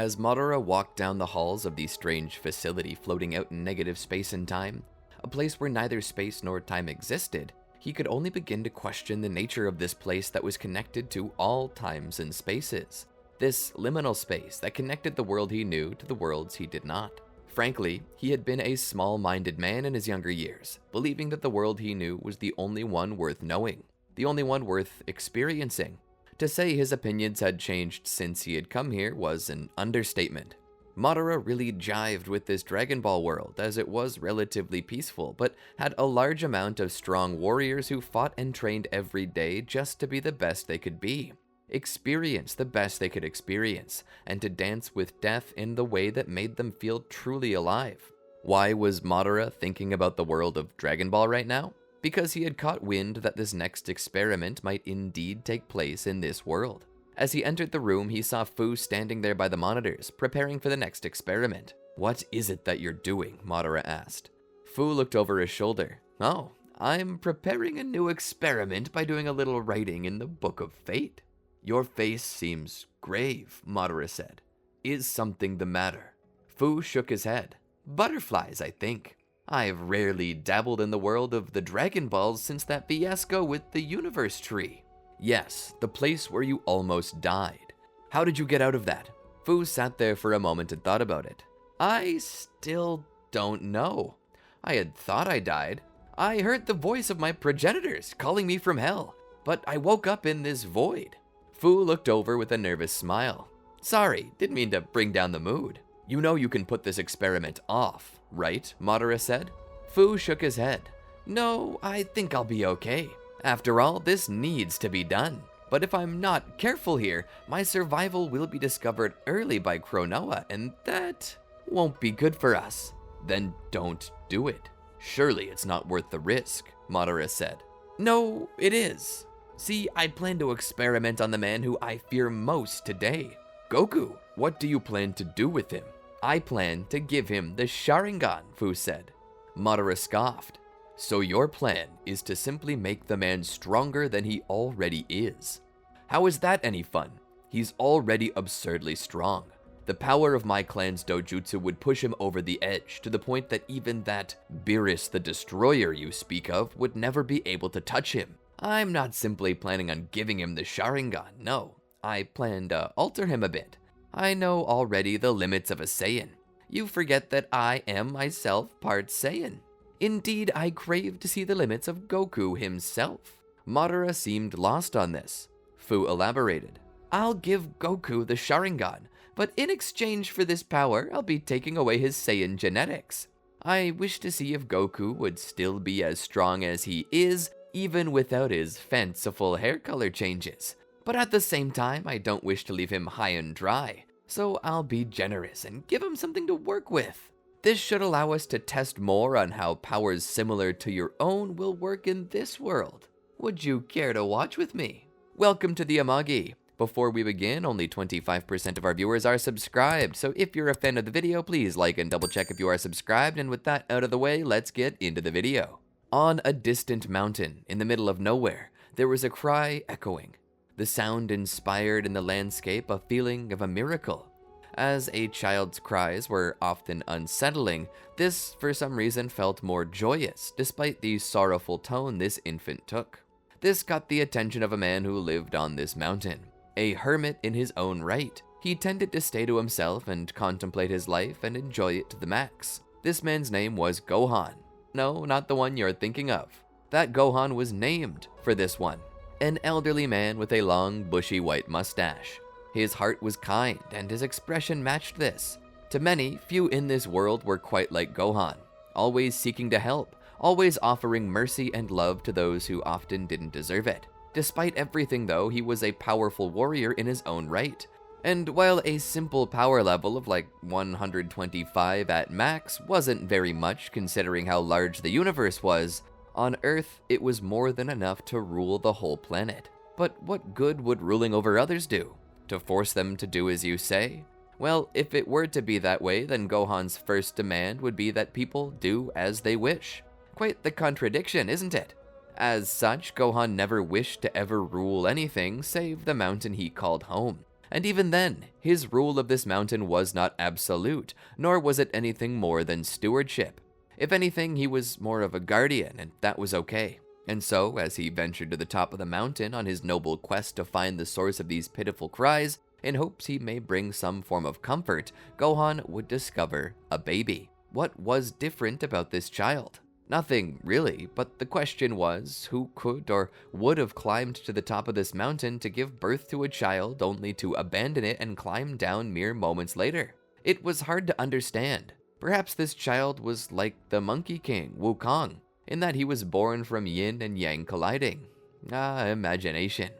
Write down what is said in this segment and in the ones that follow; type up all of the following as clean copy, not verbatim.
As Madara walked down the halls of the strange facility floating out in negative space and time, a place where neither space nor time existed, he could only begin to question the nature of this place that was connected to all times and spaces. This liminal space that connected the world he knew to the worlds he did not. Frankly, he had been a small-minded man in his younger years, believing that the world he knew was the only one worth knowing, the only one worth experiencing. To say his opinions had changed since he had come here was an understatement. Madara really jived with this Dragon Ball world, as it was relatively peaceful, but had a large amount of strong warriors who fought and trained every day just to be the best they could be, experience the best they could experience, and to dance with death in the way that made them feel truly alive. Why was Madara thinking about the world of Dragon Ball right now? Because he had caught wind that this next experiment might indeed take place in this world. As he entered the room, he saw Fu standing there by the monitors, preparing for the next experiment. "What is it that you're doing?" Madara asked. Fu looked over his shoulder. "Oh, I'm preparing a new experiment by doing a little writing in the Book of Fate." "Your face seems grave," Madara said. "Is something the matter?" Fu shook his head. "Butterflies, I think. I've rarely dabbled in the world of the Dragon Balls since that fiasco with the universe tree." "Yes, the place where you almost died. How did you get out of that?" Fu sat there for a moment and thought about it. "I still don't know. I had thought I died. I heard the voice of my progenitors calling me from hell, but I woke up in this void." Fu looked over with a nervous smile. "Sorry, didn't mean to bring down the mood. You know you can put this experiment off, right?" Madara said. Fu shook his head. "No, I think I'll be okay. After all, this needs to be done. But if I'm not careful here, my survival will be discovered early by Chronoa, and that won't be good for us." "Then don't do it. Surely it's not worth the risk," Madara said. "No, it is. See, I plan to experiment on the man who I fear most today, Goku. What do you plan to do with him?" "I plan to give him the Sharingan," Fu said. Madara scoffed. "So your plan is to simply make the man stronger than he already is. How is that any fun? He's already absurdly strong. The power of my clan's dojutsu would push him over the edge to the point that even that Beerus the Destroyer you speak of would never be able to touch him. I'm not simply planning on giving him the Sharingan, no. I plan to alter him a bit. I know already the limits of a Saiyan. You forget that I am myself part Saiyan. Indeed, I crave to see the limits of Goku himself." Madara seemed lost on this. Fu elaborated. "I'll give Goku the Sharingan, but in exchange for this power, I'll be taking away his Saiyan genetics. I wish to see if Goku would still be as strong as he is, even without his fanciful hair color changes. But at the same time, I don't wish to leave him high and dry, so I'll be generous and give him something to work with. This should allow us to test more on how powers similar to your own will work in this world. Would you care to watch with me?" Welcome to the Amagi. Before we begin, only 25% of our viewers are subscribed, so if you're a fan of the video, please like and double check if you are subscribed, and with that out of the way, let's get into the video. On a distant mountain, in the middle of nowhere, there was a cry echoing. The sound inspired in the landscape a feeling of a miracle. As a child's cries were often unsettling, this, for some reason, felt more joyous, despite the sorrowful tone this infant took. This got the attention of a man who lived on this mountain. A hermit in his own right, he tended to stay to himself and contemplate his life and enjoy it to the max. This man's name was Gohan. No, not the one you're thinking of. That Gohan was named for this one. An elderly man with a long, bushy white mustache. His heart was kind, and his expression matched this. To many, few in this world were quite like Gohan, always seeking to help, always offering mercy and love to those who often didn't deserve it. Despite everything though, he was a powerful warrior in his own right. And while a simple power level of like 125 at max wasn't very much considering how large the universe was, on Earth it was more than enough to rule the whole planet. But what good would ruling over others do? To force them to do as you say? Well, if it were to be that way, then Gohan's first demand would be that people do as they wish. Quite the contradiction, isn't it? As such, Gohan never wished to ever rule anything save the mountain he called home. And even then, his rule of this mountain was not absolute, nor was it anything more than stewardship. If anything, he was more of a guardian, and that was okay. And so, as he ventured to the top of the mountain on his noble quest to find the source of these pitiful cries, in hopes he may bring some form of comfort, Gohan would discover a baby. What was different about this child? Nothing, really, but the question was, who could or would have climbed to the top of this mountain to give birth to a child only to abandon it and climb down mere moments later? It was hard to understand. Perhaps this child was like the Monkey King, Wukong, in that he was born from yin and yang colliding. Imagination.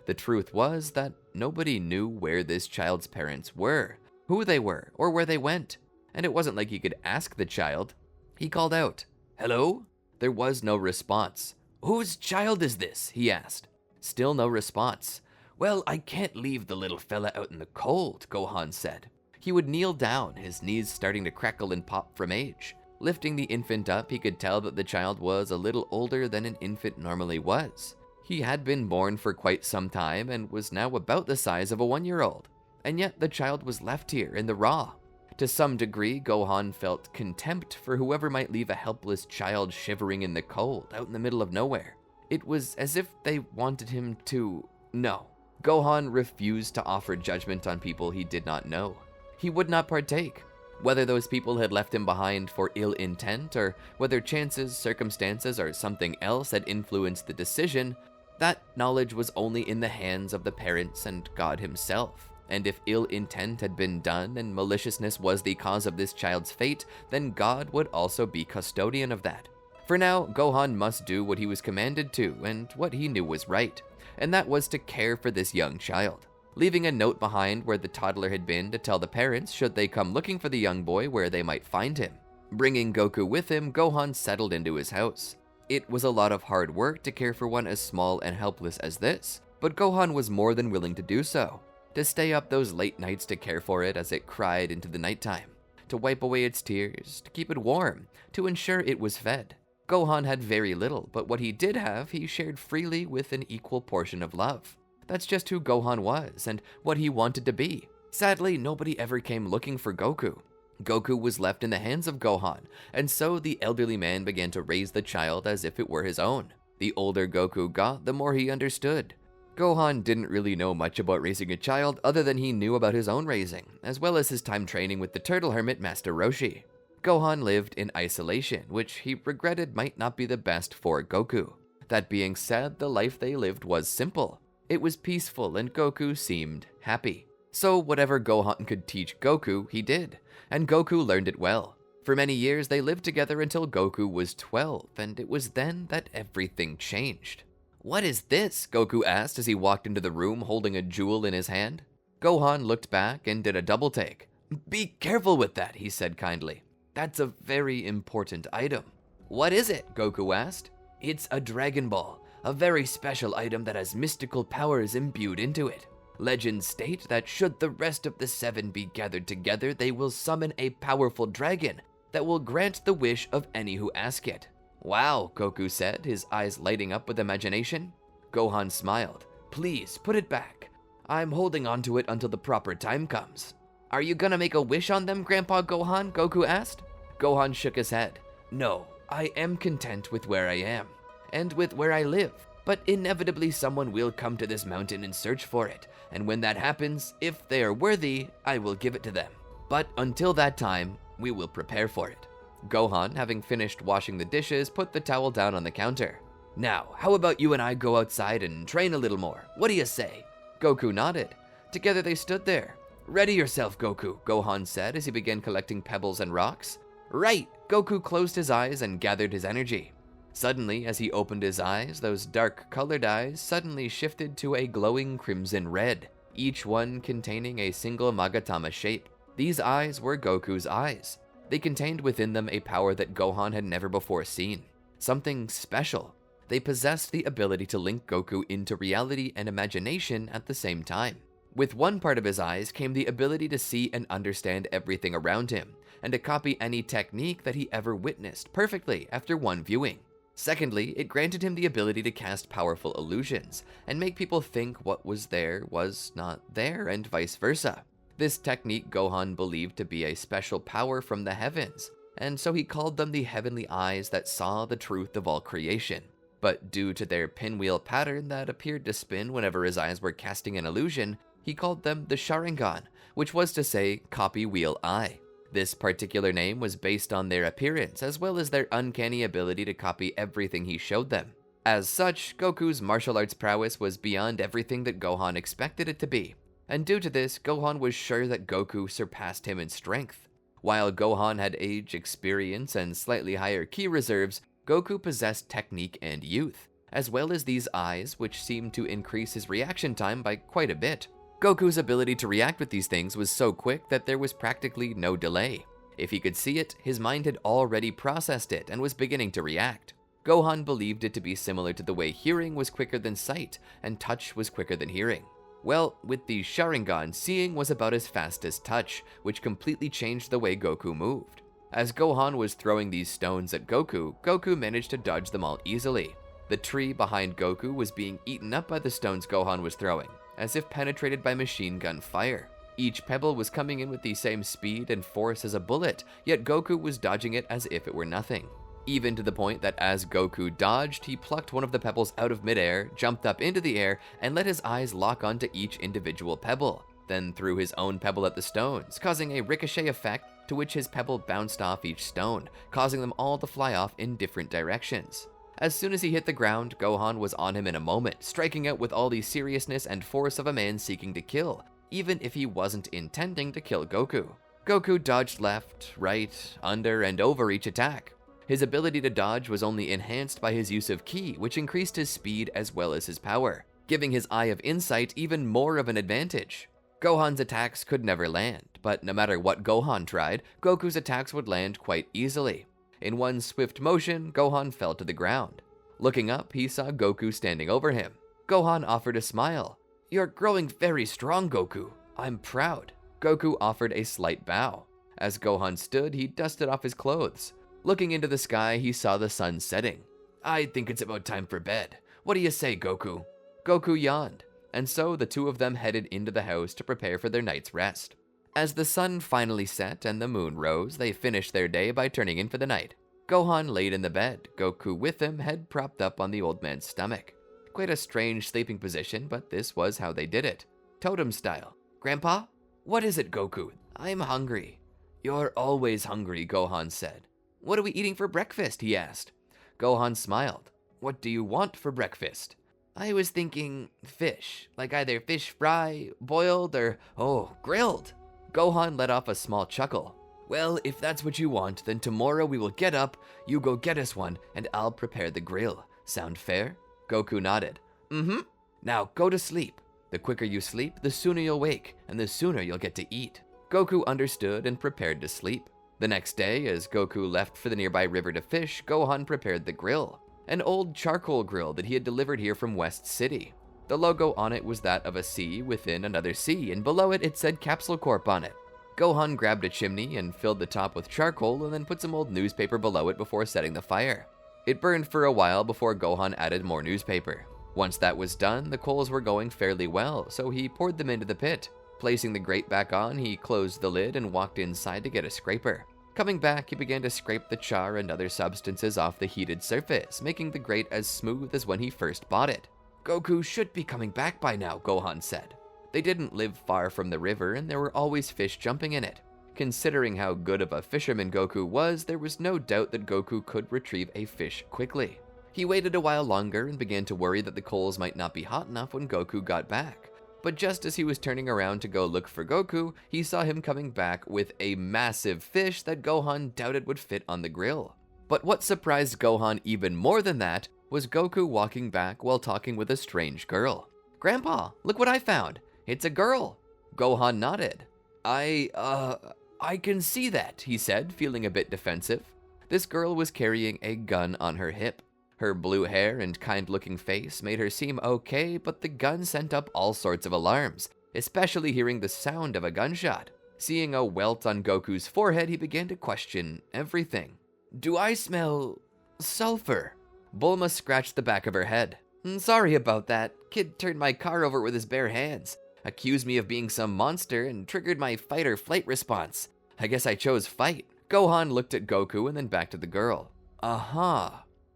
The truth was that nobody knew where this child's parents were, who they were, or where they went. And it wasn't like he could ask the child. He called out, "Hello?" There was no response. "Whose child is this?" he asked. Still no response. "Well, I can't leave the little fella out in the cold," Gohan said. He would kneel down, his knees starting to crackle and pop from age. Lifting the infant up, he could tell that the child was a little older than an infant normally was. He had been born for quite some time and was now about the size of a 1-year-old. And yet the child was left here in the raw. To some degree, Gohan felt contempt for whoever might leave a helpless child shivering in the cold out in the middle of nowhere. It was as if they wanted him to... No. Gohan refused to offer judgment on people he did not know. He would not partake. Whether those people had left him behind for ill intent, or whether chances, circumstances, or something else had influenced the decision, that knowledge was only in the hands of the parents and God himself. And if ill intent had been done and maliciousness was the cause of this child's fate, then God would also be custodian of that. For now, Gohan must do what he was commanded to, and what he knew was right, and that was to care for this young child, leaving a note behind where the toddler had been to tell the parents should they come looking for the young boy where they might find him. Bringing Goku with him, Gohan settled into his house. It was a lot of hard work to care for one as small and helpless as this, but Gohan was more than willing to do so. To stay up those late nights to care for it as it cried into the nighttime, to wipe away its tears, to keep it warm, to ensure it was fed. Gohan had very little, but what he did have, he shared freely with an equal portion of love. That's just who Gohan was, and what he wanted to be. Sadly, nobody ever came looking for Goku. Goku was left in the hands of Gohan, and so the elderly man began to raise the child as if it were his own. The older Goku got, the more he understood. Gohan didn't really know much about raising a child other than he knew about his own raising, as well as his time training with the turtle hermit Master Roshi. Gohan lived in isolation, which he regretted might not be the best for Goku. That being said, the life they lived was simple. It was peaceful and Goku seemed happy. So whatever Gohan could teach Goku, he did, and Goku learned it well. For many years they lived together until Goku was 12, and it was then that everything changed. "What is this?" Goku asked as he walked into the room holding a jewel in his hand. Gohan looked back and did a double take. "Be careful with that," he said kindly. "That's a very important item." "What is it?" Goku asked. "It's a Dragon Ball, a very special item that has mystical powers imbued into it. Legends state that should the rest of the 7 be gathered together, they will summon a powerful dragon that will grant the wish of any who ask it." "Wow," Goku said, his eyes lighting up with imagination. Gohan smiled. "Please, put it back. I'm holding on to it until the proper time comes." "Are you gonna make a wish on them, Grandpa Gohan?" Goku asked. Gohan shook his head. "No, I am content with where I am, and with where I live. But inevitably someone will come to this mountain and search for it, and when that happens, if they are worthy, I will give it to them. But until that time, we will prepare for it." Gohan, having finished washing the dishes, put the towel down on the counter. "Now, how about you and I go outside and train a little more? What do you say?" Goku nodded. Together they stood there. "Ready yourself, Goku," Gohan said as he began collecting pebbles and rocks. "Right!" Goku closed his eyes and gathered his energy. Suddenly, as he opened his eyes, those dark-colored eyes suddenly shifted to a glowing crimson red, each one containing a single Magatama shape. These eyes were Goku's eyes. They contained within them a power that Gohan had never before seen. Something special. They possessed the ability to link Goku into reality and imagination at the same time. With one part of his eyes came the ability to see and understand everything around him, and to copy any technique that he ever witnessed perfectly after one viewing. Secondly, it granted him the ability to cast powerful illusions, and make people think what was there was not there, and vice versa. This technique Gohan believed to be a special power from the heavens, and so he called them the heavenly eyes that saw the truth of all creation. But due to their pinwheel pattern that appeared to spin whenever his eyes were casting an illusion, he called them the Sharingan, which was to say, copy wheel eye. This particular name was based on their appearance, as well as their uncanny ability to copy everything he showed them. As such, Goku's martial arts prowess was beyond everything that Gohan expected it to be, and due to this, Gohan was sure that Goku surpassed him in strength. While Gohan had age, experience, and slightly higher ki reserves, Goku possessed technique and youth, as well as these eyes, which seemed to increase his reaction time by quite a bit. Goku's ability to react with these things was so quick that there was practically no delay. If he could see it, his mind had already processed it and was beginning to react. Gohan believed it to be similar to the way hearing was quicker than sight, and touch was quicker than hearing. Well, with the Sharingan, seeing was about as fast as touch, which completely changed the way Goku moved. As Gohan was throwing these stones at Goku, Goku managed to dodge them all easily. The tree behind Goku was being eaten up by the stones Gohan was throwing, as if penetrated by machine gun fire. Each pebble was coming in with the same speed and force as a bullet, yet Goku was dodging it as if it were nothing. Even to the point that as Goku dodged, he plucked one of the pebbles out of midair, jumped up into the air, and let his eyes lock onto each individual pebble, then threw his own pebble at the stones, causing a ricochet effect to which his pebble bounced off each stone, causing them all to fly off in different directions. As soon as he hit the ground, Gohan was on him in a moment, striking out with all the seriousness and force of a man seeking to kill, even if he wasn't intending to kill Goku. Goku dodged left, right, under, and over each attack. His ability to dodge was only enhanced by his use of ki, which increased his speed as well as his power, giving his Eye of Insight even more of an advantage. Gohan's attacks could never land, but no matter what Gohan tried, Goku's attacks would land quite easily. In one swift motion, Gohan fell to the ground. Looking up, he saw Goku standing over him. Gohan offered a smile. "You're growing very strong, Goku. I'm proud." Goku offered a slight bow. As Gohan stood, he dusted off his clothes. Looking into the sky, he saw the sun setting. "I think it's about time for bed. What do you say, Goku?" Goku yawned, and so the two of them headed into the house to prepare for their night's rest. As the sun finally set and the moon rose, they finished their day by turning in for the night. Gohan laid in the bed, Goku with him, head propped up on the old man's stomach. Quite a strange sleeping position, but this was how they did it. Totem style. "Grandpa?" "What is it, Goku?" "I'm hungry." "You're always hungry," Gohan said. "What are we eating for breakfast?" he asked. Gohan smiled. "What do you want for breakfast?" "I was thinking fish, like either fish fry, boiled, or, grilled." Gohan let off a small chuckle. "Well, if that's what you want, then tomorrow we will get up, you go get us one, and I'll prepare the grill. Sound fair?" Goku nodded. "Mm-hmm. Now go to sleep. The quicker you sleep, the sooner you'll wake, and the sooner you'll get to eat." Goku understood and prepared to sleep. The next day, as Goku left for the nearby river to fish, Gohan prepared the grill. An old charcoal grill that he had delivered here from West City. The logo on it was that of a sea within another sea, and below it said Capsule Corp on it. Gohan grabbed a chimney and filled the top with charcoal and then put some old newspaper below it before setting the fire. It burned for a while before Gohan added more newspaper. Once that was done, the coals were going fairly well, so he poured them into the pit. Placing the grate back on, he closed the lid and walked inside to get a scraper. Coming back, he began to scrape the char and other substances off the heated surface, making the grate as smooth as when he first bought it. "Goku should be coming back by now," Gohan said. They didn't live far from the river, and there were always fish jumping in it. Considering how good of a fisherman Goku was, there was no doubt that Goku could retrieve a fish quickly. He waited a while longer and began to worry that the coals might not be hot enough when Goku got back. But just as he was turning around to go look for Goku, he saw him coming back with a massive fish that Gohan doubted would fit on the grill. But what surprised Gohan even more than that was Goku walking back while talking with a strange girl. "Grandpa, look what I found. It's a girl." Gohan nodded. I can see that," he said, feeling a bit defensive. This girl was carrying a gun on her hip. Her blue hair and kind-looking face made her seem okay, but the gun sent up all sorts of alarms, especially hearing the sound of a gunshot. Seeing a welt on Goku's forehead, he began to question everything. "Do I smell sulfur?" Bulma scratched the back of her head. Sorry about that. Kid turned my car over with his bare hands, accused me of being some monster, and triggered my fight or flight response. I guess I chose fight. Gohan looked at Goku and then back to the girl. Uh-huh.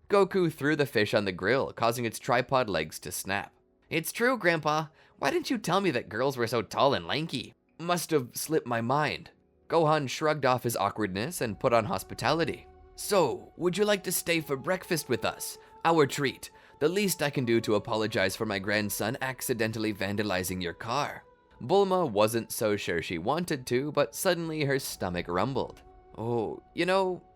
Goku threw the fish on the grill, causing its tripod legs to snap. It's true, Grandpa. Why didn't you tell me that girls were so tall and lanky? Must have slipped my mind. Gohan shrugged off his awkwardness and put on hospitality. So, would you like to stay for breakfast with us? Our treat. The least I can do to apologize for my grandson accidentally vandalizing your car. Bulma wasn't so sure she wanted to, but suddenly her stomach rumbled. Oh,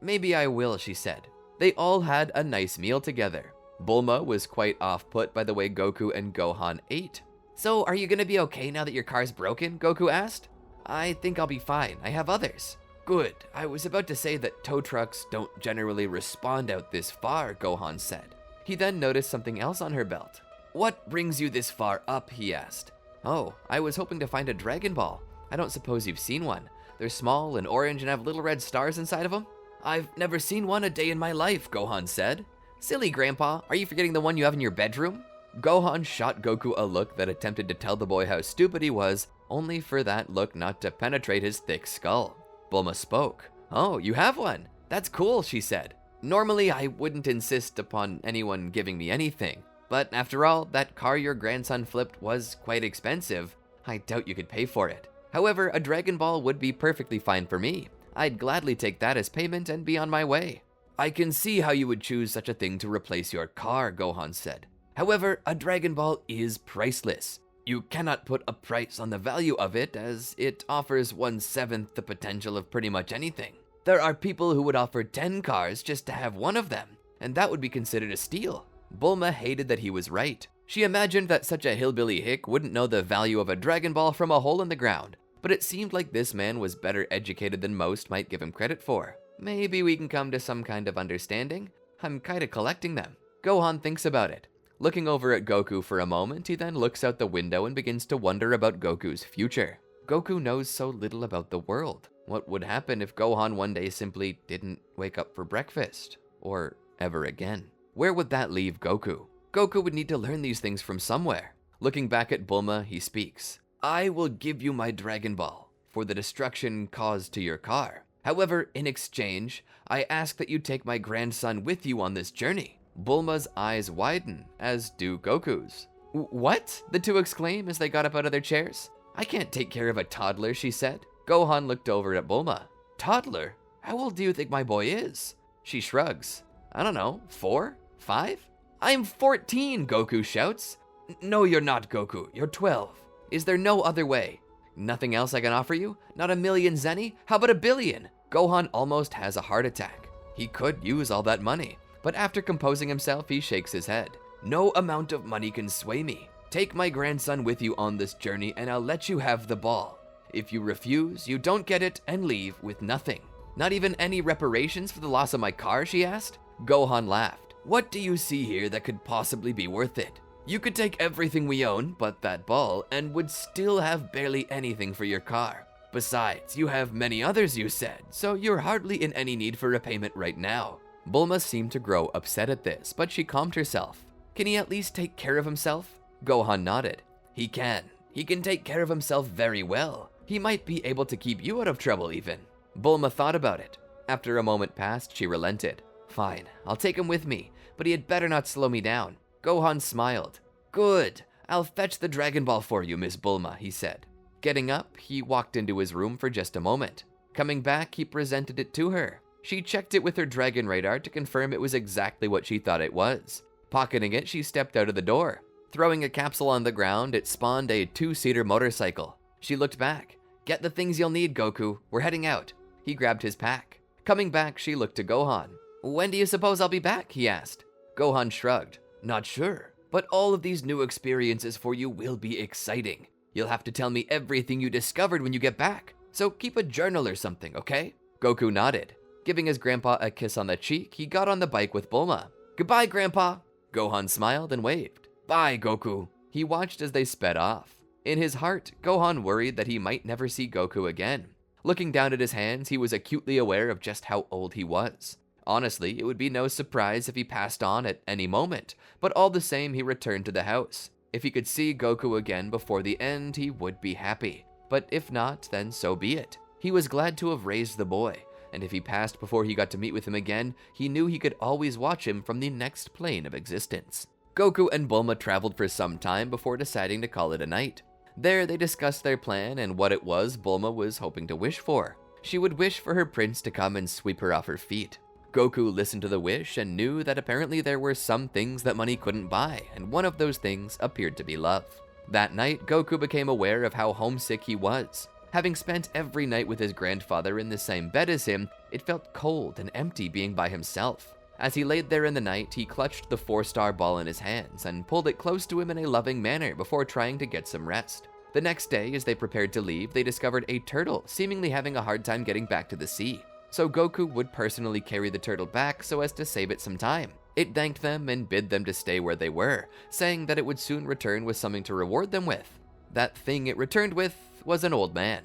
maybe I will, she said. They all had a nice meal together. Bulma was quite off-put by the way Goku and Gohan ate. So, are you gonna be okay now that your car's broken? Goku asked. I think I'll be fine. I have others. Good. I was about to say that tow trucks don't generally respond out this far, Gohan said. He then noticed something else on her belt. What brings you this far up, he asked. Oh, I was hoping to find a Dragon Ball. I don't suppose you've seen one. They're small and orange and have little red stars inside of them. I've never seen one a day in my life, Gohan said. Silly Grandpa, are you forgetting the one you have in your bedroom? Gohan shot Goku a look that attempted to tell the boy how stupid he was, only for that look not to penetrate his thick skull. Bulma spoke. Oh, you have one? That's cool, she said. Normally, I wouldn't insist upon anyone giving me anything, but after all, that car your grandson flipped was quite expensive. I doubt you could pay for it. However, a Dragon Ball would be perfectly fine for me. I'd gladly take that as payment and be on my way. I can see how you would choose such a thing to replace your car, Gohan said. However, a Dragon Ball is priceless. You cannot put a price on the value of it, as it offers 1/7 the potential of pretty much anything. There are people who would offer 10 cars just to have one of them, and that would be considered a steal. Bulma hated that he was right. She imagined that such a hillbilly hick wouldn't know the value of a Dragon Ball from a hole in the ground, but it seemed like this man was better educated than most might give him credit for. Maybe we can come to some kind of understanding. I'm kinda collecting them. Gohan thinks about it. Looking over at Goku for a moment, he then looks out the window and begins to wonder about Goku's future. Goku knows so little about the world. What would happen if Gohan one day simply didn't wake up for breakfast? Or ever again? Where would that leave Goku? Goku would need to learn these things from somewhere. Looking back at Bulma, he speaks. I will give you my Dragon Ball for the destruction caused to your car. However, in exchange, I ask that you take my grandson with you on this journey. Bulma's eyes widen, as do Goku's. What? The two exclaim as they got up out of their chairs. I can't take care of a toddler, she said. Gohan looked over at Bulma. Toddler? How old do you think my boy is? She shrugs. I don't know, 4? 5? I'm 14, Goku shouts. No, you're not, Goku. You're 12. Is there no other way? Nothing else I can offer you? Not a million zenny? How about a billion? Gohan almost has a heart attack. He could use all that money, but after composing himself, he shakes his head. No amount of money can sway me. Take my grandson with you on this journey and I'll let you have the ball. If you refuse, you don't get it and leave with nothing. Not even any reparations for the loss of my car, she asked. Gohan laughed. What do you see here that could possibly be worth it? You could take everything we own but that ball and would still have barely anything for your car. Besides, you have many others, you said, so you're hardly in any need for repayment right now. Bulma seemed to grow upset at this, but she calmed herself. Can he at least take care of himself? Gohan nodded. He can. He can take care of himself very well. He might be able to keep you out of trouble even. Bulma thought about it. After a moment passed, she relented. Fine, I'll take him with me, but he had better not slow me down. Gohan smiled. Good. I'll fetch the Dragon Ball for you, Miss Bulma, he said. Getting up, he walked into his room for just a moment. Coming back, he presented it to her. She checked it with her Dragon Radar to confirm it was exactly what she thought it was. Pocketing it, she stepped out of the door. Throwing a capsule on the ground, it spawned a 2-seater motorcycle. She looked back. Get the things you'll need, Goku. We're heading out. He grabbed his pack. Coming back, she looked to Gohan. When do you suppose I'll be back? He asked. Gohan shrugged. Not sure, but all of these new experiences for you will be exciting. You'll have to tell me everything you discovered when you get back, so keep a journal or something, okay? Goku nodded. Giving his grandpa a kiss on the cheek, he got on the bike with Bulma. Goodbye, Grandpa. Gohan smiled and waved. Bye, Goku. He watched as they sped off. In his heart, Gohan worried that he might never see Goku again. Looking down at his hands, he was acutely aware of just how old he was. Honestly, it would be no surprise if he passed on at any moment, but all the same he returned to the house. If he could see Goku again before the end, he would be happy. But if not, then so be it. He was glad to have raised the boy, and if he passed before he got to meet with him again, he knew he could always watch him from the next plane of existence. Goku and Bulma traveled for some time before deciding to call it a night. There, they discussed their plan and what it was Bulma was hoping to wish for. She would wish for her prince to come and sweep her off her feet. Goku listened to the wish and knew that apparently there were some things that money couldn't buy, and one of those things appeared to be love. That night, Goku became aware of how homesick he was. Having spent every night with his grandfather in the same bed as him, it felt cold and empty being by himself. As he laid there in the night, he clutched the 4-star ball in his hands and pulled it close to him in a loving manner before trying to get some rest. The next day, as they prepared to leave, they discovered a turtle seemingly having a hard time getting back to the sea. So Goku would personally carry the turtle back so as to save it some time. It thanked them and bid them to stay where they were, saying that it would soon return with something to reward them with. That thing it returned with was an old man.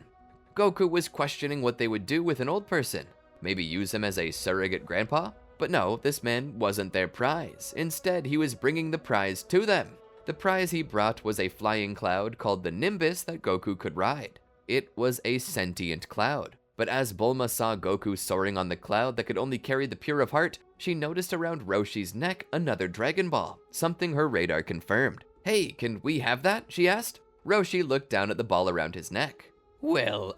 Goku was questioning what they would do with an old person. Maybe use him as a surrogate grandpa? But no, this man wasn't their prize. Instead, he was bringing the prize to them. The prize he brought was a flying cloud called the Nimbus that Goku could ride. It was a sentient cloud. But as Bulma saw Goku soaring on the cloud that could only carry the pure of heart, she noticed around Roshi's neck another Dragon Ball, something her radar confirmed. "Hey, can we have that?" she asked. Roshi looked down at the ball around his neck. Well,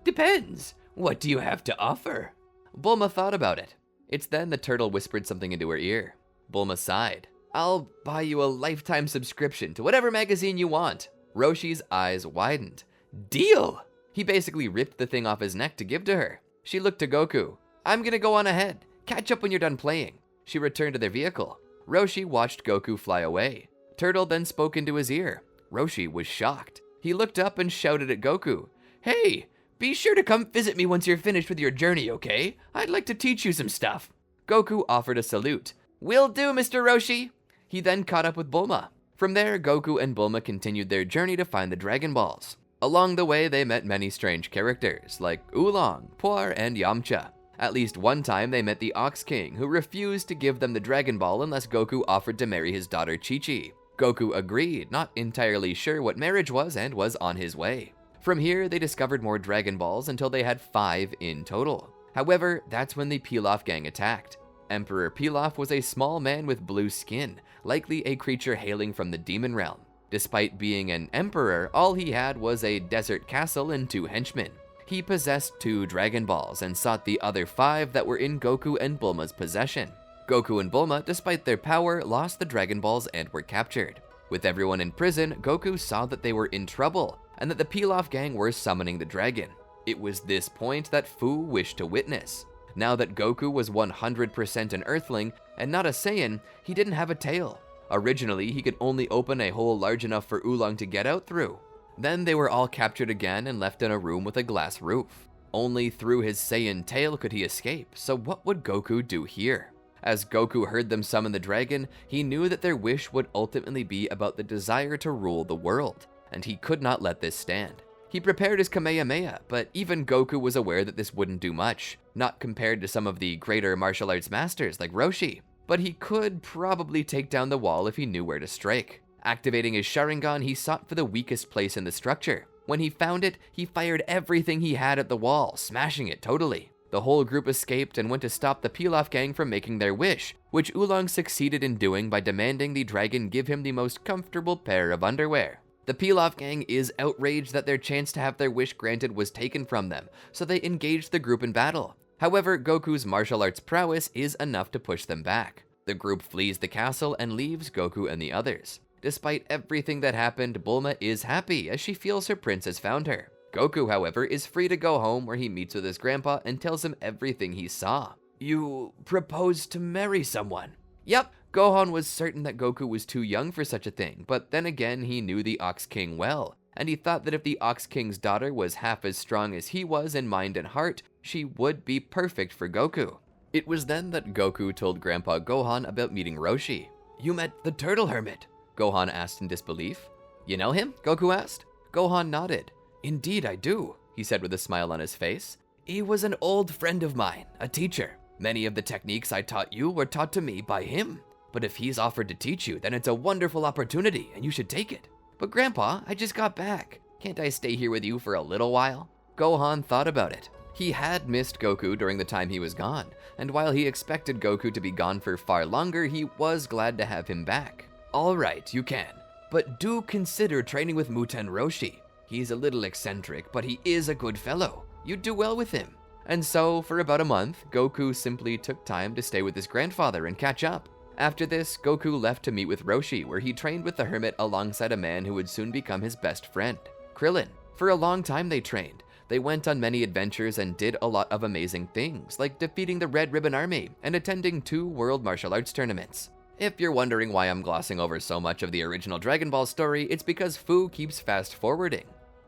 depends. What do you have to offer? Bulma thought about it. It's then the turtle whispered something into her ear. Bulma sighed. "I'll buy you a lifetime subscription to whatever magazine you want." Roshi's eyes widened. Deal! He basically ripped the thing off his neck to give to her. She looked to Goku. "I'm gonna go on ahead. Catch up when you're done playing." She returned to their vehicle. Roshi watched Goku fly away. Turtle then spoke into his ear. Roshi was shocked. He looked up and shouted at Goku. Hey, be sure to come visit me once you're finished with your journey, okay? I'd like to teach you some stuff. Goku offered a salute. "Will do, Mr. Roshi." He then caught up with Bulma. From there, Goku and Bulma continued their journey to find the Dragon Balls. Along the way, they met many strange characters, like Oolong, Puar, and Yamcha. At least one time, they met the Ox King, who refused to give them the Dragon Ball unless Goku offered to marry his daughter Chi-Chi. Goku agreed, not entirely sure what marriage was, and was on his way. From here, they discovered more Dragon Balls until they had 5 in total. However, that's when the Pilaf gang attacked. Emperor Pilaf was a small man with blue skin, likely a creature hailing from the demon realm. Despite being an emperor, all he had was a desert castle and 2 henchmen. He possessed 2 Dragon Balls and sought the other 5 that were in Goku and Bulma's possession. Goku and Bulma, despite their power, lost the Dragon Balls and were captured. With everyone in prison, Goku saw that they were in trouble, and that the Pilaf gang were summoning the dragon. It was this point that Fu wished to witness. Now that Goku was 100% an Earthling, and not a Saiyan, he didn't have a tail. Originally, he could only open a hole large enough for Oolong to get out through. Then they were all captured again and left in a room with a glass roof. Only through his Saiyan tail could he escape, so what would Goku do here? As Goku heard them summon the dragon, he knew that their wish would ultimately be about the desire to rule the world, and he could not let this stand. He prepared his Kamehameha, but even Goku was aware that this wouldn't do much, not compared to some of the greater martial arts masters like Roshi. But he could probably take down the wall if he knew where to strike. Activating his Sharingan, he sought for the weakest place in the structure. When he found it, he fired everything he had at the wall, smashing it totally. The whole group escaped and went to stop the Pilaf gang from making their wish, which Oolong succeeded in doing by demanding the dragon give him the most comfortable pair of underwear. The Pilaf gang is outraged that their chance to have their wish granted was taken from them, so they engaged the group in battle. However, Goku's martial arts prowess is enough to push them back. The group flees the castle and leaves Goku and the others. Despite everything that happened, Bulma is happy as she feels her prince has found her. Goku, however, is free to go home where he meets with his grandpa and tells him everything he saw. You proposed to marry someone? Yep, Gohan was certain that Goku was too young for such a thing, but then again he knew the Ox King well, and he thought that if the Ox King's daughter was half as strong as he was in mind and heart, she would be perfect for Goku. It was then that Goku told Grandpa Gohan about meeting Roshi. You met the Turtle Hermit? Gohan asked in disbelief. You know him? Goku asked. Gohan nodded. Indeed I do, he said with a smile on his face. He was an old friend of mine, a teacher. Many of the techniques I taught you were taught to me by him. But if he's offered to teach you, then it's a wonderful opportunity and you should take it. But Grandpa, I just got back. Can't I stay here with you for a little while? Gohan thought about it. He had missed Goku during the time he was gone, and while he expected Goku to be gone for far longer, he was glad to have him back. All right, you can. But do consider training with Muten Roshi. He's a little eccentric, but he is a good fellow. You'd do well with him. And so, for about a month, Goku simply took time to stay with his grandfather and catch up. After this, Goku left to meet with Roshi, where he trained with the hermit alongside a man who would soon become his best friend, Krillin. For a long time they trained. They went on many adventures and did a lot of amazing things, like defeating the Red Ribbon Army and attending 2 world martial arts tournaments. If you're wondering why I'm glossing over so much of the original Dragon Ball story, it's because Fu keeps fast-forwarding.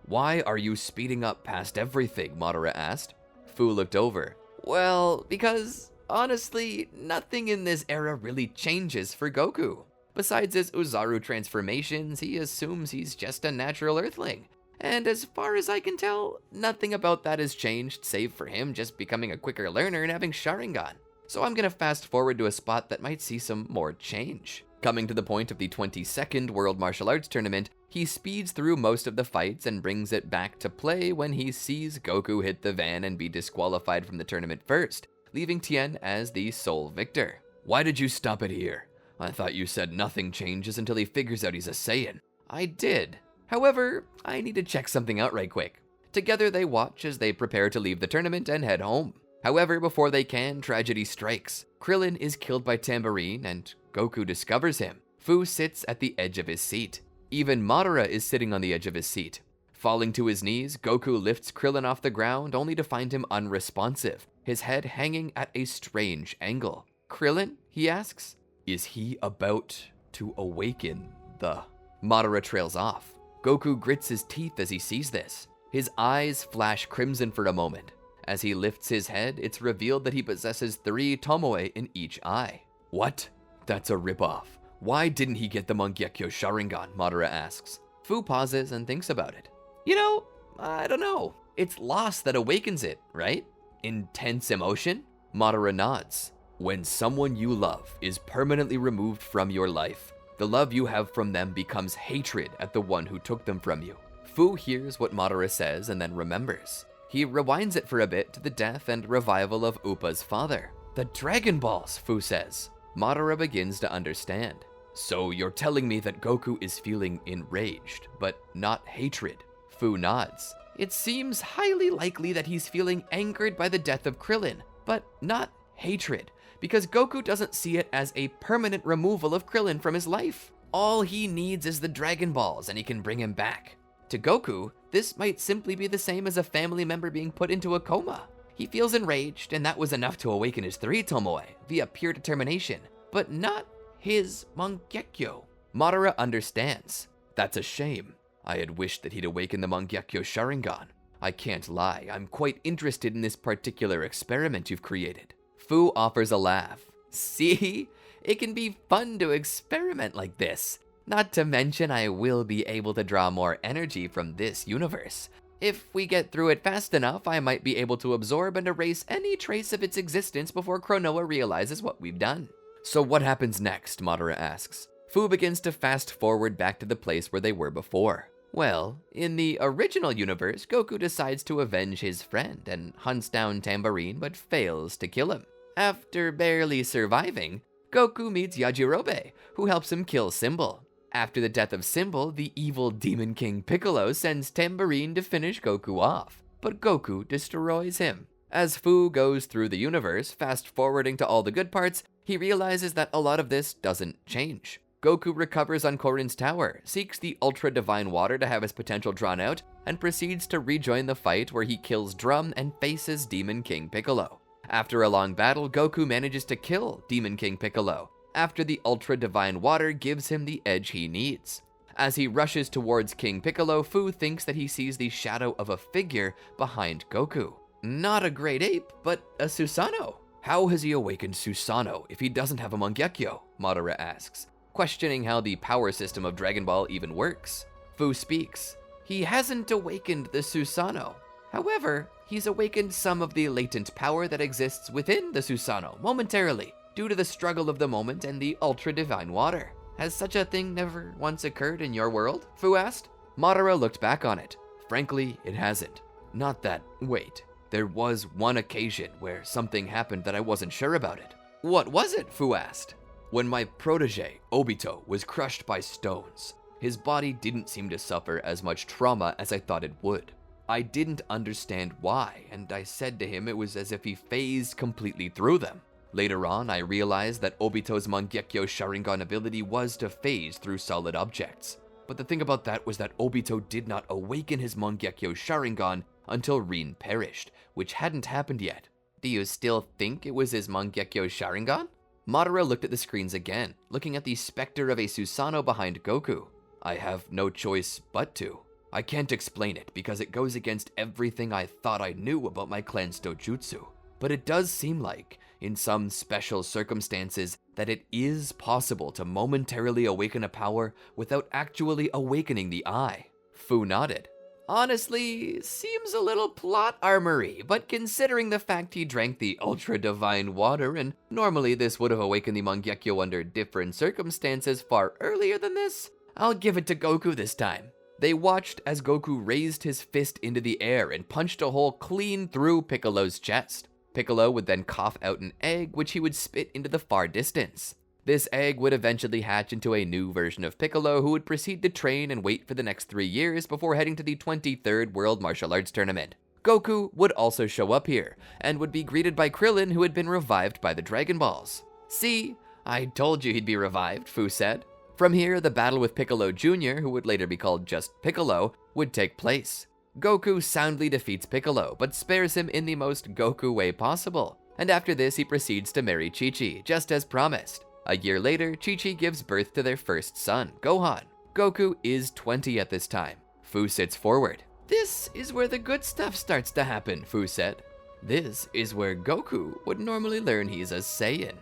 Why are you speeding up past everything? Madara asked. Fu looked over. Well, because honestly, nothing in this era really changes for Goku. Besides his Uzaru transformations, he assumes he's just a natural Earthling. And as far as I can tell, nothing about that has changed, save for him just becoming a quicker learner and having Sharingan. So I'm gonna fast forward to a spot that might see some more change. Coming to the point of the 22nd World Martial Arts Tournament, he speeds through most of the fights and brings it back to play when he sees Goku hit the van and be disqualified from the tournament first, leaving Tien as the sole victor. Why did you stop it here? I thought you said nothing changes until he figures out he's a Saiyan. I did. However, I need to check something out right quick. Together they watch as they prepare to leave the tournament and head home. However, before they can, tragedy strikes. Krillin is killed by Tambourine and Goku discovers him. Fu sits at the edge of his seat. Even Madara is sitting on the edge of his seat. Falling to his knees, Goku lifts Krillin off the ground only to find him unresponsive, his head hanging at a strange angle. Krillin, he asks, is he about to awaken the... Madara trails off. Goku grits his teeth as he sees this. His eyes flash crimson for a moment. As he lifts his head, it's revealed that he possesses 3 tomoe in each eye. What? That's a ripoff. Why didn't he get the Mangekyo Sharingan? Madara asks. Fu pauses and thinks about it. You know, I don't know. It's loss that awakens it, right? Intense emotion? Madara nods. When someone you love is permanently removed from your life, the love you have from them becomes hatred at the one who took them from you. Fu hears what Madara says and then remembers. He rewinds it for a bit to the death and revival of Uppa's father. The Dragon Balls, Fu says. Madara begins to understand. So you're telling me that Goku is feeling enraged, but not hatred? Fu nods. It seems highly likely that he's feeling angered by the death of Krillin, but not hatred, because Goku doesn't see it as a permanent removal of Krillin from his life. All he needs is the Dragon Balls and he can bring him back. To Goku, this might simply be the same as a family member being put into a coma. He feels enraged, and that was enough to awaken his 3 tomoe via pure determination, but not his Mangekyo. Madara understands. That's a shame. I had wished that he'd awaken the Mangekyo Sharingan. I can't lie, I'm quite interested in this particular experiment you've created. Fu offers a laugh. See? It can be fun to experiment like this. Not to mention I will be able to draw more energy from this universe. If we get through it fast enough, I might be able to absorb and erase any trace of its existence before Chronoa realizes what we've done. So what happens next? Madara asks. Fu begins to fast forward back to the place where they were before. Well, in the original universe, Goku decides to avenge his friend and hunts down Tambourine but fails to kill him. After barely surviving, Goku meets Yajirobe, who helps him kill Symbol. After the death of Symbol, the evil Demon King Piccolo sends Tambourine to finish Goku off, but Goku destroys him. As Fu goes through the universe, fast-forwarding to all the good parts, he realizes that a lot of this doesn't change. Goku recovers on Korin's tower, seeks the Ultra Divine Water to have his potential drawn out, and proceeds to rejoin the fight where he kills Drum and faces Demon King Piccolo. After a long battle, Goku manages to kill Demon King Piccolo, after the Ultra Divine Water gives him the edge he needs. As he rushes towards King Piccolo, Fu thinks that he sees the shadow of a figure behind Goku. Not a great ape, but a Susanoo. How has he awakened Susanoo if he doesn't have a Mangekyo? Madara asks, questioning how the power system of Dragon Ball even works. Fu speaks. He hasn't awakened the Susanoo. However, he's awakened some of the latent power that exists within the Susanoo momentarily, due to the struggle of the moment and the ultra-divine water. Has such a thing never once occurred in your world? Fu asked. Madara looked back on it. Frankly, it hasn't. Not that, wait, there was one occasion where something happened that I wasn't sure about it. What was it? Fu asked. When my protege, Obito, was crushed by stones, his body didn't seem to suffer as much trauma as I thought it would. I didn't understand why, and I said to him it was as if he phased completely through them. Later on, I realized that Obito's Mangekyo Sharingan ability was to phase through solid objects. But the thing about that was that Obito did not awaken his Mangekyo Sharingan until Rin perished, which hadn't happened yet. Do you still think it was his Mangekyo Sharingan? Madara looked at the screens again, looking at the specter of a Susanoo behind Goku. I have no choice but to. I can't explain it because it goes against everything I thought I knew about my clan's dojutsu. But it does seem like, in some special circumstances, that it is possible to momentarily awaken a power without actually awakening the eye. Fu nodded. Honestly, seems a little plot armory, but considering the fact he drank the ultra-divine water, and normally this would have awakened the Mangekyo under different circumstances far earlier than this, I'll give it to Goku this time. They watched as Goku raised his fist into the air and punched a hole clean through Piccolo's chest. Piccolo would then cough out an egg, which he would spit into the far distance. This egg would eventually hatch into a new version of Piccolo, who would proceed to train and wait for the next 3 years before heading to the 23rd World Martial Arts Tournament. Goku would also show up here, and would be greeted by Krillin, who had been revived by the Dragon Balls. See, I told you he'd be revived, Fu said. From here, the battle with Piccolo Jr., who would later be called just Piccolo, would take place. Goku soundly defeats Piccolo, but spares him in the most Goku way possible, and after this he proceeds to marry Chi-Chi, just as promised. A year later, Chi-Chi gives birth to their first son, Gohan. Goku is 20 at this time. Fu sits forward. This is where the good stuff starts to happen, Fu said. This is where Goku would normally learn he's a Saiyan.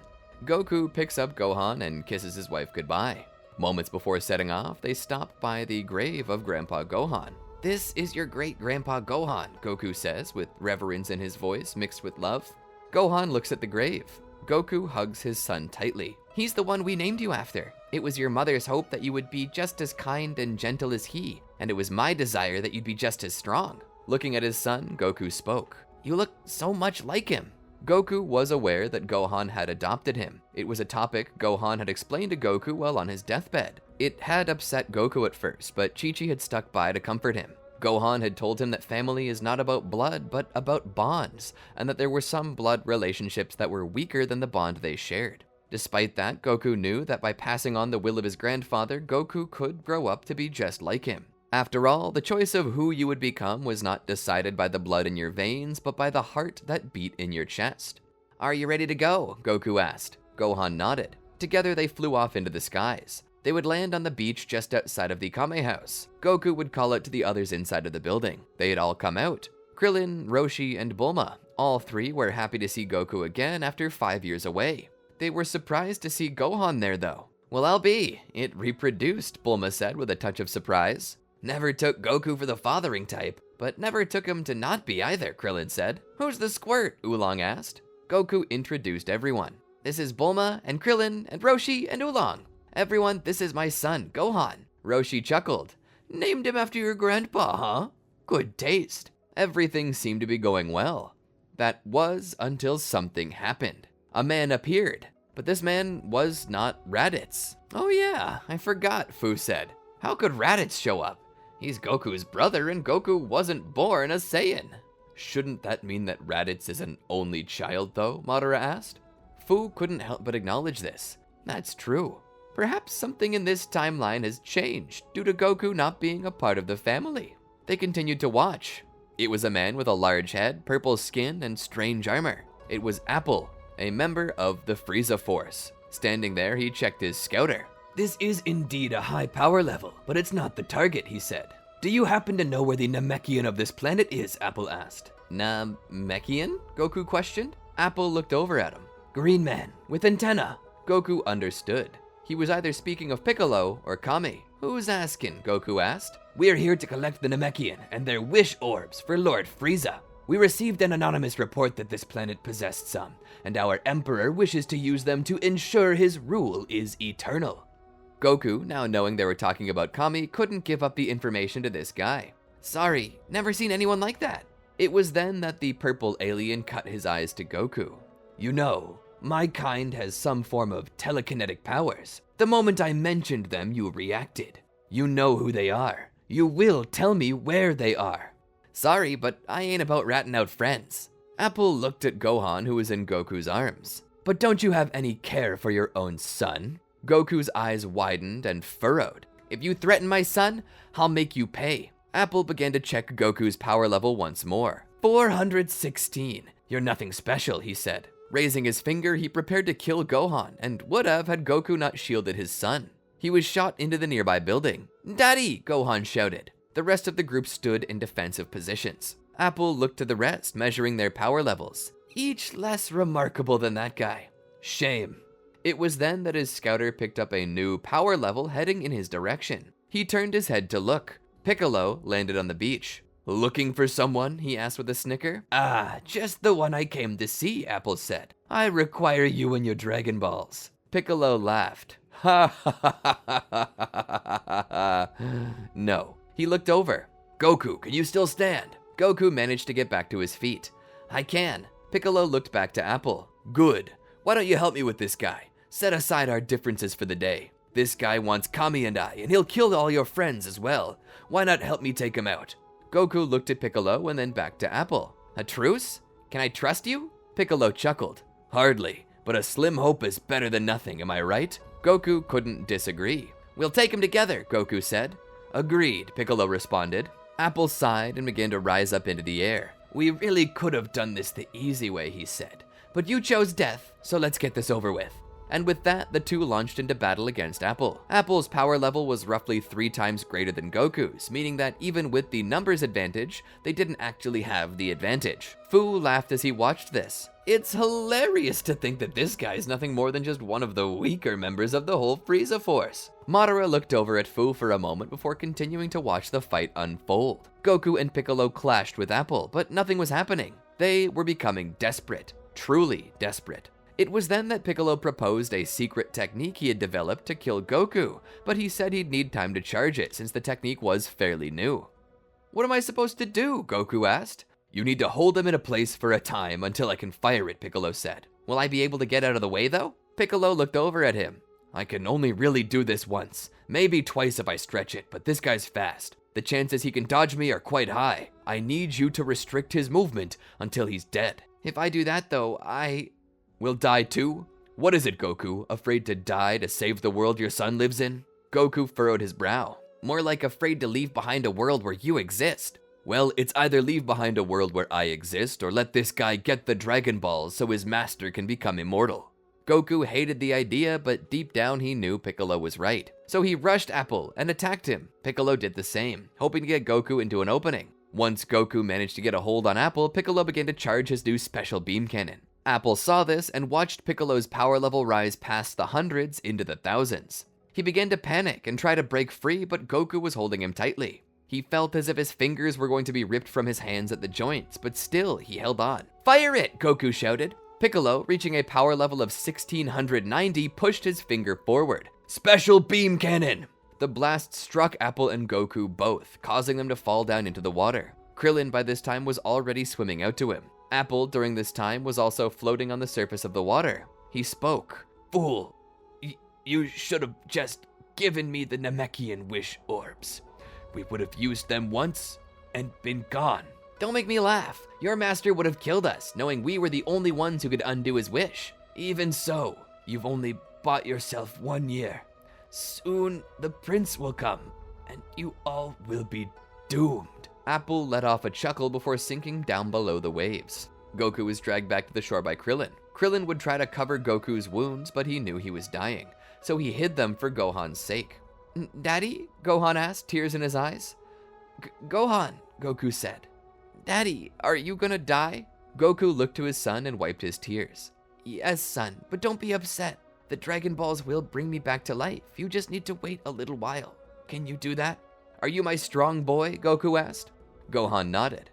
Goku picks up Gohan and kisses his wife goodbye. Moments before setting off, they stop by the grave of Grandpa Gohan. This is your great-grandpa Gohan, Goku says, with reverence in his voice mixed with love. Gohan looks at the grave. Goku hugs his son tightly. He's the one we named you after. It was your mother's hope that you would be just as kind and gentle as he, and it was my desire that you'd be just as strong. Looking at his son, Goku spoke. You look so much like him. Goku was aware that Gohan had adopted him. It was a topic Gohan had explained to Goku while on his deathbed. It had upset Goku at first, but Chi-Chi had stuck by to comfort him. Gohan had told him that family is not about blood, but about bonds, and that there were some blood relationships that were weaker than the bond they shared. Despite that, Goku knew that by passing on the will of his grandfather, Goku could grow up to be just like him. After all, the choice of who you would become was not decided by the blood in your veins, but by the heart that beat in your chest. Are you ready to go? Goku asked. Gohan nodded. Together they flew off into the skies. They would land on the beach just outside of the Kame house. Goku would call out to the others inside of the building. They had all come out. Krillin, Roshi, and Bulma. All three were happy to see Goku again after 5 years away. They were surprised to see Gohan there though. Well, I'll be. It reproduced, Bulma said with a touch of surprise. Never took Goku for the fathering type, but never took him to not be either, Krillin said. Who's the squirt? Oolong asked. Goku introduced everyone. This is Bulma and Krillin and Roshi and Oolong. Everyone, this is my son, Gohan. Roshi chuckled. Named him after your grandpa, huh? Good taste. Everything seemed to be going well. That was until something happened. A man appeared, but this man was not Raditz. Oh yeah, I forgot, Fu said. How could Raditz show up? He's Goku's brother, and Goku wasn't born a Saiyan. Shouldn't that mean that Raditz is an only child, though? Madara asked. Fu couldn't help but acknowledge this. That's true. Perhaps something in this timeline has changed due to Goku not being a part of the family. They continued to watch. It was a man with a large head, purple skin, and strange armor. It was Apple, a member of the Frieza Force. Standing there, he checked his scouter. This is indeed a high power level, but it's not the target, he said. Do you happen to know where the Namekian of this planet is? Apple asked. Namekian? Goku questioned. Apple looked over at him. Green man, with antenna. Goku understood. He was either speaking of Piccolo or Kami. Who's asking? Goku asked. We're here to collect the Namekian and their wish orbs for Lord Frieza. We received an anonymous report that this planet possessed some, and our Emperor wishes to use them to ensure his rule is eternal. Goku, now knowing they were talking about Kami, couldn't give up the information to this guy. Sorry, never seen anyone like that. It was then that the purple alien cut his eyes to Goku. You know, my kind has some form of telekinetic powers. The moment I mentioned them, you reacted. You know who they are. You will tell me where they are. Sorry, but I ain't about ratting out friends. Apple looked at Gohan, who was in Goku's arms. But don't you have any care for your own son? Goku's eyes widened and furrowed. If you threaten my son, I'll make you pay. Apple began to check Goku's power level once more. 416. You're nothing special, he said. Raising his finger, he prepared to kill Gohan, and would have had Goku not shielded his son. He was shot into the nearby building. Daddy! Gohan shouted. The rest of the group stood in defensive positions. Apple looked to the rest, measuring their power levels. Each less remarkable than that guy. Shame. It was then that his scouter picked up a new power level heading in his direction. He turned his head to look. Piccolo landed on the beach. Looking for someone? He asked with a snicker. Ah, just the one I came to see, Apple said. I require you and your Dragon Balls. Piccolo laughed. Ha ha ha ha ha ha ha. No. He looked over. Goku, can you still stand? Goku managed to get back to his feet. I can. Piccolo looked back to Apple. Good. Why don't you help me with this guy? Set aside our differences for the day. This guy wants Kami and I, and he'll kill all your friends as well. Why not help me take him out? Goku looked at Piccolo and then back to Apple. A truce? Can I trust you? Piccolo chuckled. Hardly, but a slim hope is better than nothing, am I right? Goku couldn't disagree. We'll take him together, Goku said. Agreed, Piccolo responded. Apple sighed and began to rise up into the air. We really could have done this the easy way, he said. But you chose death, so let's get this over with. And with that, the two launched into battle against Apple. Apple's power level was roughly 3 times greater than Goku's, meaning that even with the numbers advantage, they didn't actually have the advantage. Fu laughed as he watched this. It's hilarious to think that this guy's nothing more than just one of the weaker members of the whole Frieza force. Madara looked over at Fu for a moment before continuing to watch the fight unfold. Goku and Piccolo clashed with Apple, but nothing was happening. They were becoming desperate, truly desperate. It was then that Piccolo proposed a secret technique he had developed to kill Goku, but he said he'd need time to charge it since the technique was fairly new. What am I supposed to do? Goku asked. You need to hold him in a place for a time until I can fire it, Piccolo said. Will I be able to get out of the way though? Piccolo looked over at him. I can only really do this once, maybe twice if I stretch it, but this guy's fast. The chances he can dodge me are quite high. I need you to restrict his movement until he's dead. If I do that though, I will die too? What is it, Goku? Afraid to die to save the world your son lives in? Goku furrowed his brow. More like afraid to leave behind a world where you exist. Well, it's either leave behind a world where I exist or let this guy get the Dragon Balls so his master can become immortal. Goku hated the idea, but deep down he knew Piccolo was right. So he rushed Apple and attacked him. Piccolo did the same, hoping to get Goku into an opening. Once Goku managed to get a hold on Apple, Piccolo began to charge his new special beam cannon. Apple saw this and watched Piccolo's power level rise past the hundreds into the thousands. He began to panic and try to break free, but Goku was holding him tightly. He felt as if his fingers were going to be ripped from his hands at the joints, but still he held on. Fire it! Goku shouted. Piccolo, reaching a power level of 1690, pushed his finger forward. Special beam cannon! The blast struck Apple and Goku both, causing them to fall down into the water. Krillin by this time was already swimming out to him. Apple, during this time, was also floating on the surface of the water. He spoke. Fool, you should have just given me the Namekian wish orbs. We would have used them once and been gone. Don't make me laugh. Your master would have killed us, knowing we were the only ones who could undo his wish. Even so, you've only bought yourself 1 year. Soon the prince will come, and you all will be doomed. Apple let off a chuckle before sinking down below the waves. Goku was dragged back to the shore by Krillin. Krillin would try to cover Goku's wounds, but he knew he was dying, so he hid them for Gohan's sake. Daddy? Gohan asked, tears in his eyes. Gohan, Goku said. Daddy, are you gonna die? Goku looked to his son and wiped his tears. Yes, son, but don't be upset. The Dragon Balls will bring me back to life. You just need to wait a little while. Can you do that? Are you my strong boy? Goku asked. Gohan nodded.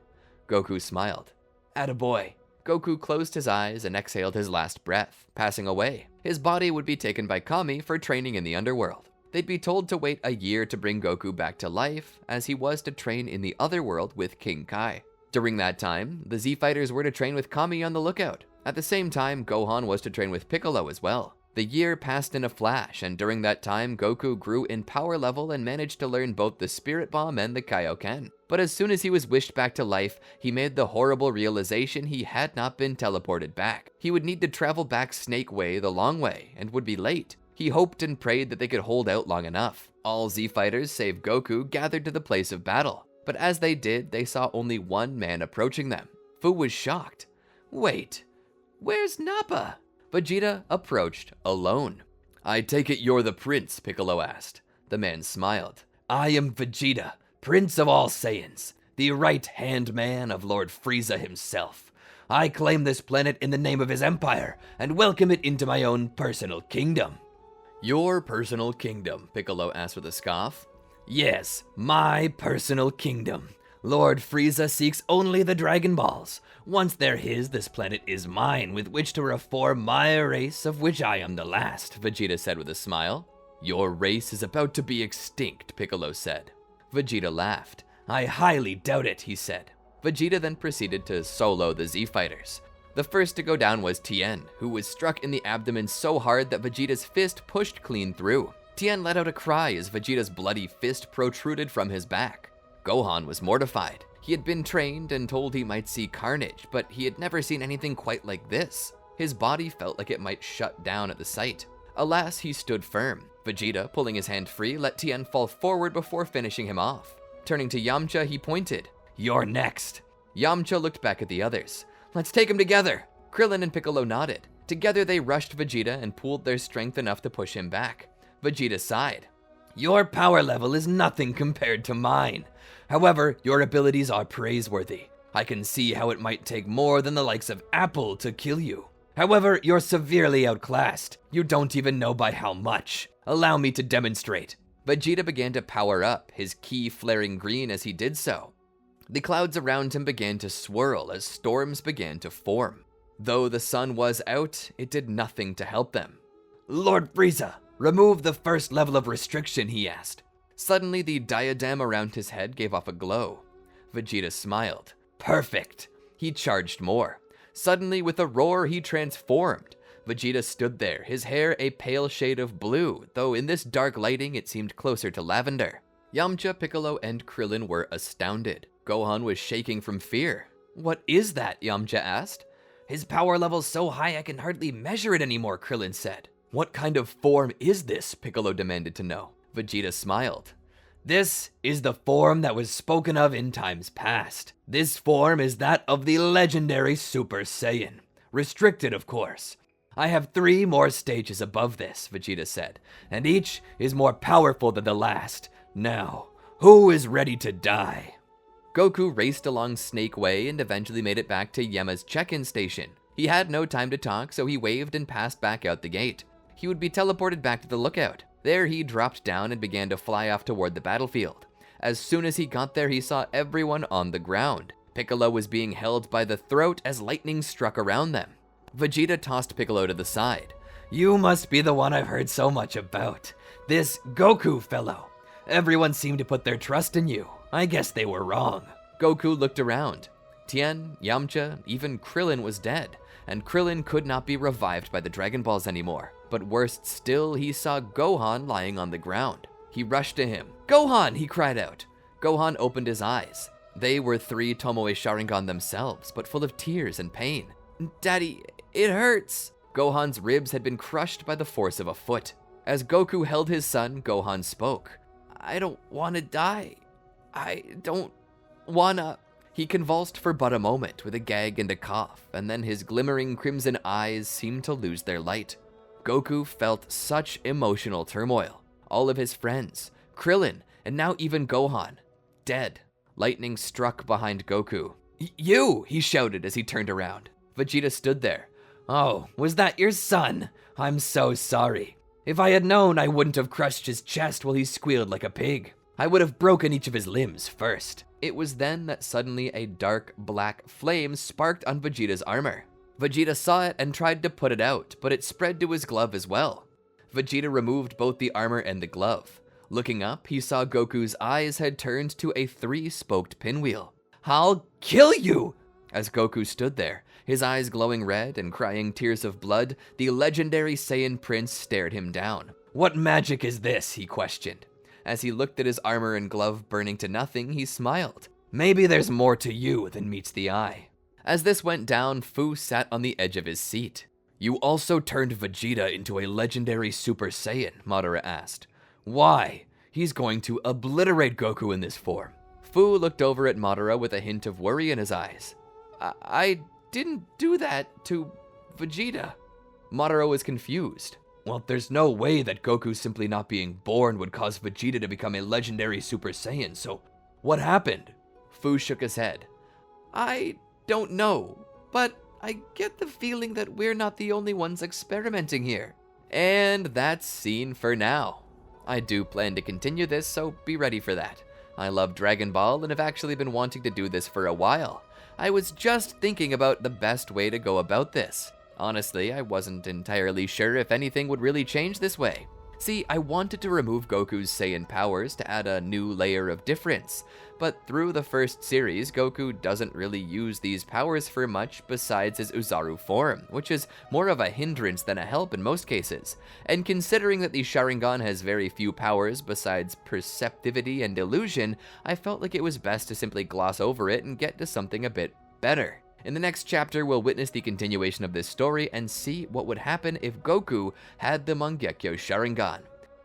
Goku smiled. Attaboy. Goku closed his eyes and exhaled his last breath, passing away. His body would be taken by Kami for training in the underworld. They'd be told to wait a year to bring Goku back to life, as he was to train in the other world with King Kai. During that time, the Z-Fighters were to train with Kami on the lookout. At the same time, Gohan was to train with Piccolo as well. The year passed in a flash, and during that time, Goku grew in power level and managed to learn both the Spirit Bomb and the Kaioken. But as soon as he was wished back to life, he made the horrible realization he had not been teleported back. He would need to travel back Snake Way the long way, and would be late. He hoped and prayed that they could hold out long enough. All Z-Fighters, save Goku, gathered to the place of battle. But as they did, they saw only one man approaching them. Fu was shocked. Wait, where's Nappa? Vegeta approached alone. I take it you're the prince, Piccolo asked. The man smiled. I am Vegeta, prince of all Saiyans, the right-hand man of Lord Frieza himself. I claim this planet in the name of his empire, and welcome it into my own personal kingdom. Your personal kingdom? Piccolo asked with a scoff. Yes, my personal kingdom. Lord Frieza seeks only the Dragon Balls. Once they're his, this planet is mine, with which to reform my race, of which I am the last, Vegeta said with a smile. Your race is about to be extinct, Piccolo said. Vegeta laughed. I highly doubt it, he said. Vegeta then proceeded to solo the Z-Fighters. The first to go down was Tien, who was struck in the abdomen so hard that Vegeta's fist pushed clean through. Tien let out a cry as Vegeta's bloody fist protruded from his back. Gohan was mortified. He had been trained and told he might see carnage, but he had never seen anything quite like this. His body felt like it might shut down at the sight. Alas, he stood firm. Vegeta, pulling his hand free, let Tien fall forward before finishing him off. Turning to Yamcha, he pointed. You're next. Yamcha looked back at the others. Let's take him together. Krillin and Piccolo nodded. Together they rushed Vegeta and pooled their strength enough to push him back. Vegeta sighed. Your power level is nothing compared to mine. However, your abilities are praiseworthy. I can see how it might take more than the likes of Apple to kill you. However, you're severely outclassed. You don't even know by how much. Allow me to demonstrate. Vegeta began to power up, his ki flaring green as he did so. The clouds around him began to swirl as storms began to form. Though the sun was out, it did nothing to help them. Lord Frieza, remove the first level of restriction, he asked. Suddenly, the diadem around his head gave off a glow. Vegeta smiled. Perfect. He charged more. Suddenly, with a roar, he transformed. Vegeta stood there, his hair a pale shade of blue, though in this dark lighting it seemed closer to lavender. Yamcha, Piccolo, and Krillin were astounded. Gohan was shaking from fear. What is that? Yamcha asked. His power level's so high I can hardly measure it anymore, Krillin said. What kind of form is this? Piccolo demanded to know. Vegeta smiled. This is the form that was spoken of in times past. This form is that of the legendary Super Saiyan. Restricted, of course. I have 3 more stages above this, Vegeta said, and each is more powerful than the last. Now, who is ready to die? Goku raced along Snake Way and eventually made it back to Yema's check-in station. He had no time to talk, so he waved and passed back out the gate. He would be teleported back to the lookout. There he dropped down and began to fly off toward the battlefield. As soon as he got there, he saw everyone on the ground. Piccolo was being held by the throat as lightning struck around them. Vegeta tossed Piccolo to the side. You must be the one I've heard so much about. This Goku fellow. Everyone seemed to put their trust in you. I guess they were wrong. Goku looked around. Tien, Yamcha, even Krillin was dead, and Krillin could not be revived by the Dragon Balls anymore. But worst still, he saw Gohan lying on the ground. He rushed to him. Gohan, he cried out. Gohan opened his eyes. They were 3 Tomoe Sharingan themselves, but full of tears and pain. Daddy, it hurts. Gohan's ribs had been crushed by the force of a foot. As Goku held his son, Gohan spoke. I don't want to die. I don't wanna. He convulsed for but a moment with a gag and a cough, and then his glimmering crimson eyes seemed to lose their light. Goku felt such emotional turmoil. All of his friends, Krillin, and now even Gohan, dead. Lightning struck behind Goku. You, he shouted as he turned around. Vegeta stood there. Oh, was that your son? I'm so sorry. If I had known, I wouldn't have crushed his chest while he squealed like a pig. I would have broken each of his limbs first. It was then that suddenly a dark black flame sparked on Vegeta's armor. Vegeta saw it and tried to put it out, but it spread to his glove as well. Vegeta removed both the armor and the glove. Looking up, he saw Goku's eyes had turned to a 3-spoked pinwheel. "I'll kill you!" As Goku stood there, his eyes glowing red and crying tears of blood, the legendary Saiyan Prince stared him down. "What magic is this?" he questioned. As he looked at his armor and glove burning to nothing, he smiled. "Maybe there's more to you than meets the eye." As this went down, Fu sat on the edge of his seat. "You also turned Vegeta into a legendary Super Saiyan?" Madara asked. "Why? He's going to obliterate Goku in this form." Fu looked over at Madara with a hint of worry in his eyes. I didn't do that to Vegeta." Madara was confused. "Well, there's no way that Goku simply not being born would cause Vegeta to become a legendary Super Saiyan, so what happened?" Fu shook his head. "I don't know, but I get the feeling that we're not the only ones experimenting here." And that's scene for now. I do plan to continue this, so be ready for that. I love Dragon Ball and have actually been wanting to do this for a while. I was just thinking about the best way to go about this. Honestly, I wasn't entirely sure if anything would really change this way. See, I wanted to remove Goku's Saiyan powers to add a new layer of difference, but through the first series, Goku doesn't really use these powers for much besides his Uzaru form, which is more of a hindrance than a help in most cases. And considering that the Sharingan has very few powers besides perceptivity and illusion, I felt like it was best to simply gloss over it and get to something a bit better. In the next chapter, we'll witness the continuation of this story and see what would happen if Goku had the Mangekyo Sharingan.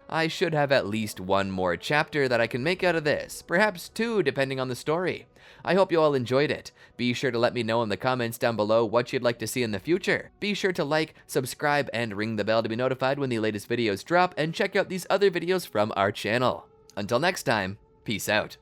I should have at least one more chapter that I can make out of this, perhaps 2 depending on the story. I hope you all enjoyed it. Be sure to let me know in the comments down below what you'd like to see in the future. Be sure to like, subscribe, and ring the bell to be notified when the latest videos drop, and check out these other videos from our channel. Until next time, peace out.